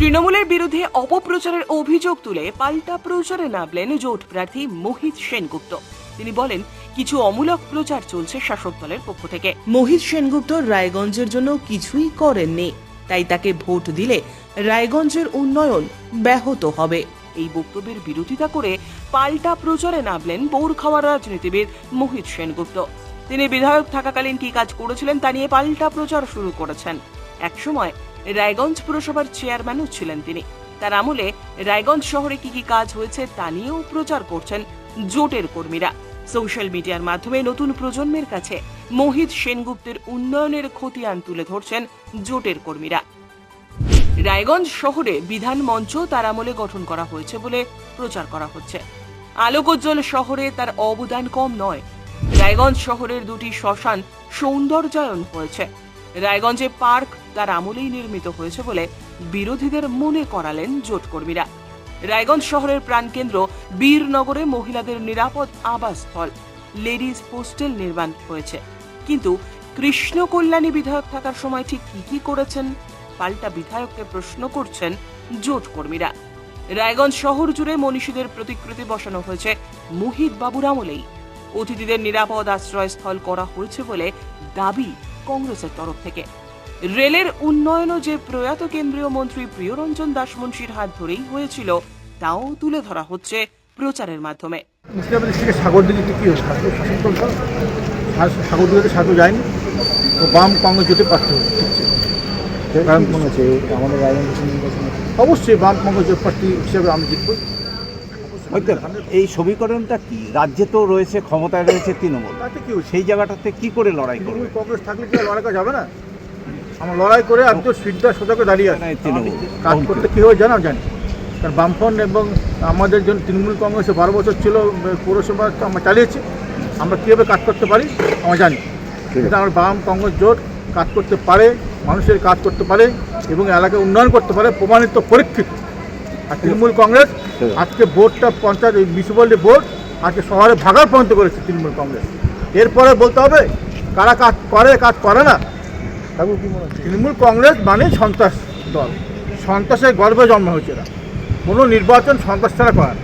তৃণমূলের বিরুদ্ধে অপপ্রচারের অভিযোগ তুলে পাল্টা প্রচারে নামলেন জোট প্রার্থী মোহিত সেনগুপ্ত। তিনি বলেন, কিছু অমূলক প্রচার চলছে শাসক দলের পক্ষ থেকে। মোহিত সেনগুপ্ত রায়গঞ্জের জন্য কিছুই করেননি, তাই তাকে ভোট দিলে রায়গঞ্জের উন্নয়ন ব্যাহত হবে। এই বক্তব্যের বিরোধিতা করে পাল্টা প্রচারে নামলেন বোরখাওয়া রাজনীতিবিদ মোহিত সেনগুপ্ত। তিনি বিধায়ক থাকাকালীন কি কাজ করেছিলেন তা নিয়ে পাল্টা প্রচার শুরু করেছেন। একসময় রায়গঞ্জ পুরসভার চেয়ারম্যানও ছিলেন তিনি। তার আমলে রায়গঞ্জ শহরে কি কি কাজ হয়েছে তা নিয়েও প্রচার করছেন জোটের কর্মীরা। সোশ্যাল মিডিয়ার মাধ্যমে নতুন প্রজন্মের কাছে মোহিত সেনগুপ্তের উন্নয়নের খতিয়ান তুলে ধরছেন জোটের কর্মীরা। রায়গঞ্জ শহরে বিধান মঞ্চ তার আমলে গঠন করা হয়েছে বলে প্রচার করা হচ্ছে। আলোকোজ্জ্বল শহরে তার অবদান কম নয়। রায়গঞ্জ শহরের দুটি শ্মশান সৌন্দর্যায়ন হয়েছে। রায়গঞ্জে পার্ক তার আমলেই নির্মিত হয়েছে বলে বিরোধীদের মনে করালেন জোট কর্মীরা। রায়গঞ্জ শহরের প্রাণকেন্দ্র বীরনগরে মহিলাদের নিরাপদ আবাসস্থল লেডিজ হোস্টেল নির্মাণ হয়েছে। কিন্তু কৃষ্ণ কল্যাণী বিধায়ক থাকার সময় ঠিক কি করেছেন? পাল্টা বিধায়ককে প্রশ্ন করছেন জোট কর্মীরা। রায়গঞ্জ শহর জুড়ে মনীষীদের প্রতিকৃতি বসানো হয়েছে মোহিত বাবুর আমলেই। অতিথিদের নিরাপদ আশ্রয়স্থল করা হয়েছে বলে দাবি কংগ্রেসের তরফ থেকে। রেলের উন্নয়নও যে প্রয়াত কেন্দ্রীয় মন্ত্রী প্রিয়রঞ্জন দাসমুন্সির হাত ধরেই হয়েছিল তাও তুলে ধরা হচ্ছে প্রচারের মাধ্যমে। সাগরদিঘিতে কি সাগরদিঘিতে সাধু যায়নি, তো বাম কংগ্রেস জোটে প্রার্থী হচ্ছে। আমাদের অবশ্যই বাম কংগ্রেস জোট প্রার্থী হিসেবে আমি জিতব। এই সমীকরণটা কি? রাজ্যে তো রয়েছে, ক্ষমতায় রয়েছে তৃণমূল, তাতে কি সেই জায়গাটাতে কি করে লড়াই করবে? তৃণমূল কংগ্রেস থাকলে কি লড়াই করা যাবে না? আমরা লড়াই করে আমি তো সিদ্ধা সোজাকে দাঁড়িয়ে আছি। তৃণমূল কাজ করতে কী হবে জানি, কারণ বামফ্রন্ট এবং আমাদের জন্য তৃণমূল কংগ্রেসে 12 বছর ছিল, পৌরসভা আমরা চালিয়েছি। আমরা কীভাবে কাজ করতে পারি আমরা জানি। কিন্তু আমার বাম কংগ্রেস জোট কাজ করতে পারে, মানুষের কাজ করতে পারে এবং এলাকায় উন্নয়ন করতে পারে, প্রমাণিত পরীক্ষিত। আর তৃণমূল কংগ্রেস আজকে ভোটটা পঞ্চায়েত মিউনিসিপ্যালিটি ভোট আজকে শহরে ভাগার পর্যন্ত করেছে তৃণমূল কংগ্রেস। এরপরে বলতে হবে কারা কাজ করে কাজ করে না। তৃণমূল কংগ্রেস মানে সন্ত্রাস দল, সন্ত্রাসের গর্ভে জন্ম হয়েছে। এরা কোনো নির্বাচন সন্ত্রাস ছাড়া করে না।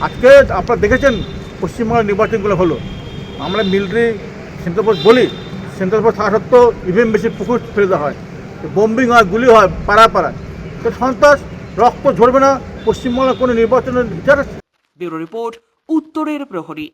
আজকে আপনারা দেখেছেন পশ্চিমবঙ্গের নির্বাচনগুলো হলো, আমরা মিলিটারি সেন্ট্রাল ফোর্স বলি, সেন্ট্রাল ফোর্স থাকা সত্ত্বেও ইভিএম মেশিন পুকুর ফেলে দেওয়া হয়, বোম্বিং হয়, গুলি হয় পাড়ায় পাড়ায়। তো সন্ত্রাস রক্ত ঝরবে না পশ্চিমবঙ্গের কোনো নির্বাচনের বিচার আছে? ব্যুরো রিপোর্ট, উত্তরের প্রহরী।